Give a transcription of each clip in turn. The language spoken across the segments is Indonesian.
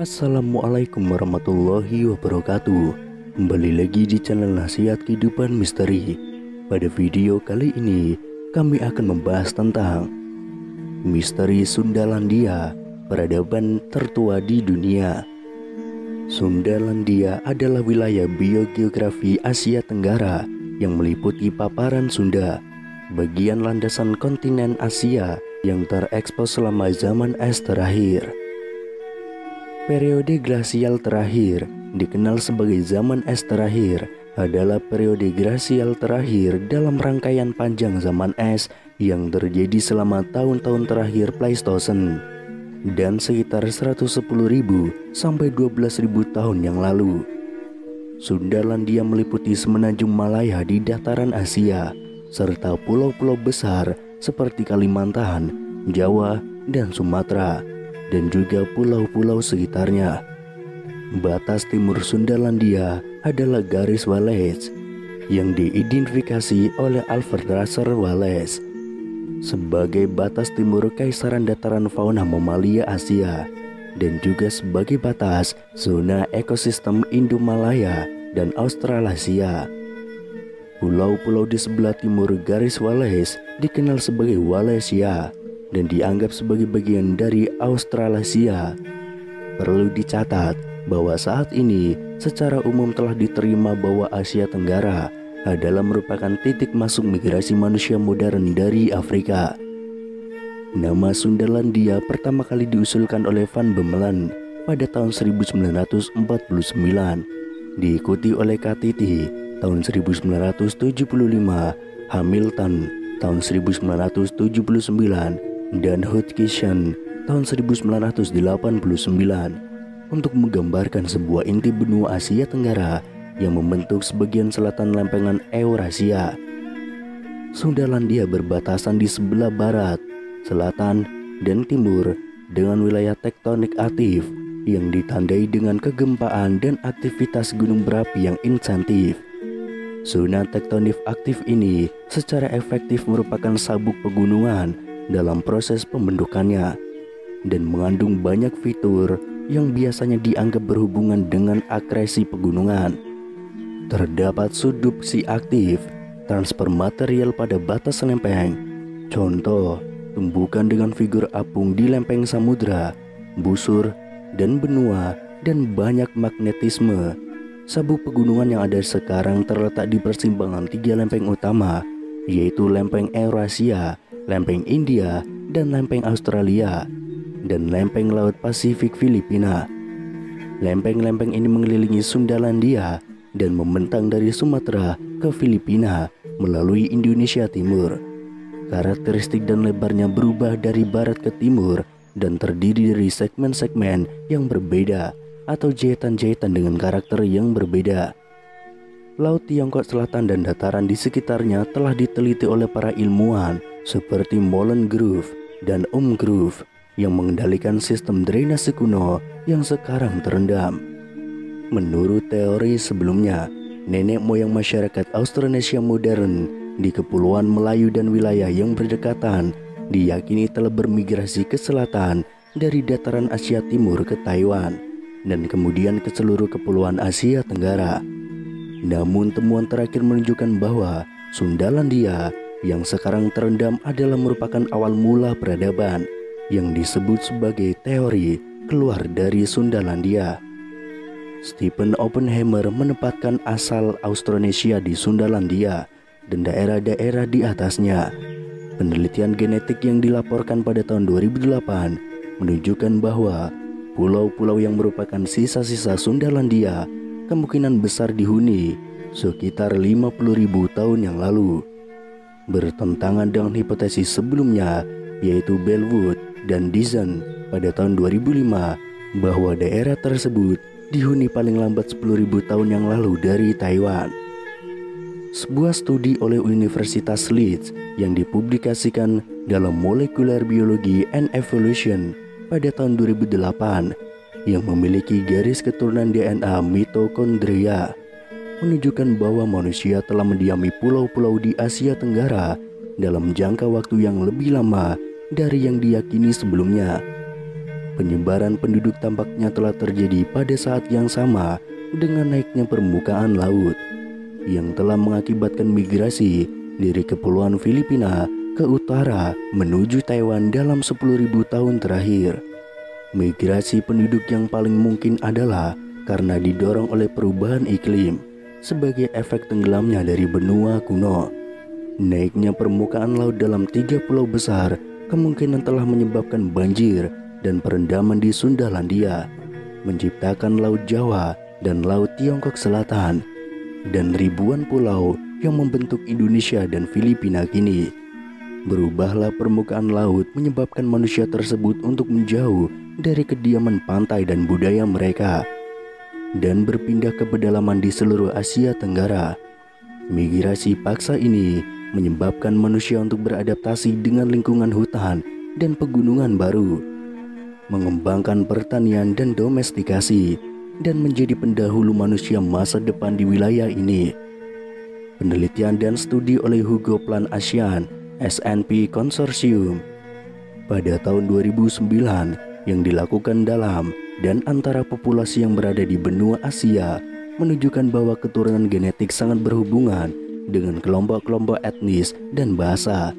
Assalamualaikum warahmatullahi wabarakatuh. Kembali lagi di channel Nasihat Kehidupan Misteri. Pada video kali ini kami akan membahas tentang misteri Sundalandia, peradaban tertua di dunia. Sundalandia adalah wilayah biogeografi Asia Tenggara yang meliputi paparan Sunda, bagian landasan kontinen Asia yang terekspos selama zaman es terakhir. Periode glasial terakhir, dikenal sebagai zaman es terakhir, adalah periode glasial terakhir dalam rangkaian panjang zaman es yang terjadi selama tahun-tahun terakhir Pleistosen dan sekitar 110.000 sampai 12.000 tahun yang lalu. Sundalandia meliputi semenanjung Malaya di dataran Asia, serta pulau-pulau besar seperti Kalimantan, Jawa, dan Sumatera, dan juga pulau-pulau sekitarnya. Batas timur Sundalandia adalah garis Wallace yang diidentifikasi oleh Alfred Russel Wallace sebagai batas timur Kaisaran Dataran Fauna Mamalia Asia dan juga sebagai batas zona ekosistem Indo-Malaya dan Australasia. Pulau-pulau di sebelah timur garis Wallace dikenal sebagai Wallacea dan dianggap sebagai bagian dari Australasia. Perlu dicatat bahwa saat ini secara umum telah diterima bahwa Asia Tenggara adalah merupakan titik masuk migrasi manusia modern dari Afrika. Nama Sundalandia pertama kali diusulkan oleh Van Bemmelen pada tahun 1949, diikuti oleh Katiti tahun 1975, Hamilton tahun 1979, dan Hodgson tahun 1989 untuk menggambarkan sebuah inti benua Asia Tenggara yang membentuk sebagian selatan lempengan Eurasia. Sundalandia berbatasan di sebelah barat, selatan, dan timur dengan wilayah tektonik aktif yang ditandai dengan kegempaan dan aktivitas gunung berapi yang intensif. Zona tektonik aktif ini secara efektif merupakan sabuk pegunungan dalam proses pembentukannya dan mengandung banyak fitur yang biasanya dianggap berhubungan dengan akresi pegunungan. Terdapat subduksi aktif, transfer material pada batas lempeng, contoh tumbukan dengan figur apung di lempeng samudra, busur, dan benua, dan banyak magnetisme. Sabuk pegunungan yang ada sekarang terletak di persimpangan tiga lempeng utama, yaitu lempeng Eurasia, lempeng India, dan lempeng Australia, dan lempeng Laut Pasifik Filipina. Lempeng-lempeng ini mengelilingi Sundalandia dan membentang dari Sumatera ke Filipina melalui Indonesia Timur. Karakteristik dan lebarnya berubah dari barat ke timur dan terdiri dari segmen-segmen yang berbeda atau jahitan-jahitan dengan karakter yang berbeda. Laut Tiongkok Selatan dan dataran di sekitarnya telah diteliti oleh para ilmuwan seperti Moulin Groove dan Groove yang mengendalikan sistem drainase kuno yang sekarang terendam. Menurut teori sebelumnya, nenek moyang masyarakat Austronesia modern di Kepulauan Melayu dan wilayah yang berdekatan diyakini telah bermigrasi ke selatan dari dataran Asia Timur ke Taiwan dan kemudian ke seluruh kepulauan Asia Tenggara. Namun temuan terakhir menunjukkan bahwa Sundalandia yang sekarang terendam adalah merupakan awal mula peradaban yang disebut sebagai teori keluar dari Sundalandia. Stephen Oppenheimer menempatkan asal Austronesia di Sundalandia dan daerah-daerah di atasnya. Penelitian genetik yang dilaporkan pada tahun 2008 menunjukkan bahwa pulau-pulau yang merupakan sisa-sisa Sundalandia kemungkinan besar dihuni sekitar 50.000 tahun yang lalu. Bertentangan dengan hipotesis sebelumnya, yaitu Bellwood dan Dizon pada tahun 2005 bahwa daerah tersebut dihuni paling lambat 10.000 tahun yang lalu dari Taiwan. Sebuah studi oleh Universitas Leeds yang dipublikasikan dalam Molecular Biology and Evolution pada tahun 2008 yang memiliki garis keturunan DNA mitokondria menunjukkan bahwa manusia telah mendiami pulau-pulau di Asia Tenggara dalam jangka waktu yang lebih lama dari yang diyakini sebelumnya. Penyebaran penduduk tampaknya telah terjadi pada saat yang sama dengan naiknya permukaan laut, yang telah mengakibatkan migrasi dari Kepulauan Filipina ke utara menuju Taiwan dalam 10.000 tahun terakhir. Migrasi penduduk yang paling mungkin adalah karena didorong oleh perubahan iklim sebagai efek tenggelamnya dari benua kuno. Naiknya permukaan laut dalam 3 pulau besar kemungkinan telah menyebabkan banjir dan perendaman di Sundalandia, menciptakan Laut Jawa dan Laut Tiongkok Selatan, dan ribuan pulau yang membentuk Indonesia dan Filipina kini. Berubahlah permukaan laut menyebabkan manusia tersebut untuk menjauh dari kediaman pantai dan budaya mereka, dan berpindah ke pedalaman di seluruh Asia Tenggara. Migrasi paksa ini menyebabkan manusia untuk beradaptasi dengan lingkungan hutan dan pegunungan baru, mengembangkan pertanian dan domestikasi, dan menjadi pendahulu manusia masa depan di wilayah ini. Penelitian dan studi oleh Hugo Plan ASEAN SNP Consortium pada tahun 2009 yang dilakukan dalam dan antara populasi yang berada di benua Asia menunjukkan bahwa keturunan genetik sangat berhubungan dengan kelompok-kelompok etnis dan bahasa.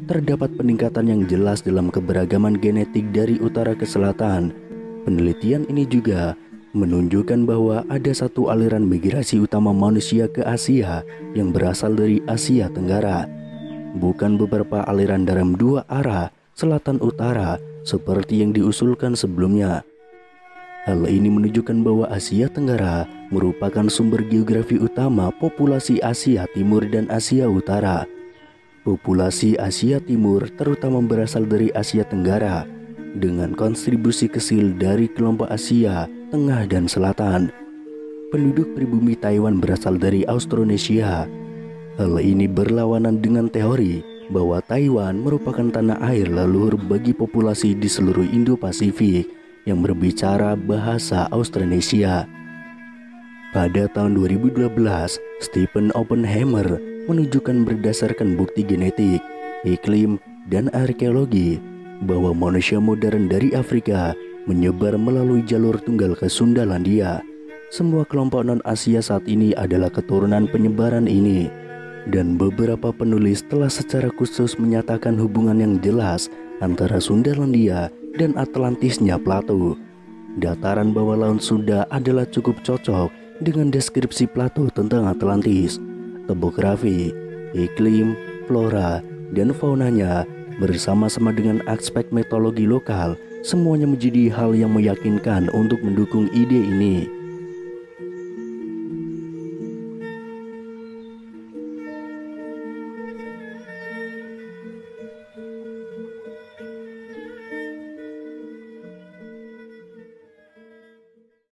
Terdapat peningkatan yang jelas dalam keberagaman genetik dari utara ke selatan. Penelitian ini juga menunjukkan bahwa ada satu aliran migrasi utama manusia ke Asia yang berasal dari Asia Tenggara, bukan beberapa aliran dalam dua arah selatan-utara seperti yang diusulkan sebelumnya. Hal ini menunjukkan bahwa Asia Tenggara merupakan sumber geografi utama populasi Asia Timur dan Asia Utara. Populasi Asia Timur terutama berasal dari Asia Tenggara, dengan kontribusi kecil dari kelompok Asia Tengah dan Selatan. Penduduk pribumi Taiwan berasal dari Austronesia. Hal ini berlawanan dengan teori bahwa Taiwan merupakan tanah air leluhur bagi populasi di seluruh Indo-Pasifik yang berbicara bahasa Austronesia. Pada tahun 2012, Stephen Oppenheimer menunjukkan berdasarkan bukti genetik, iklim, dan arkeologi bahwa manusia modern dari Afrika menyebar melalui jalur tunggal ke Sundalandia. Semua kelompok non-Asia saat ini adalah keturunan penyebaran ini, dan beberapa penulis telah secara khusus menyatakan hubungan yang jelas antara Sundalandia dan Atlantisnya Plato. Dataran bawah Laut Sunda adalah cukup cocok dengan deskripsi Plato tentang Atlantis. Topografi, iklim, flora, dan faunanya bersama-sama dengan aspek mitologi lokal, semuanya menjadi hal yang meyakinkan untuk mendukung ide ini.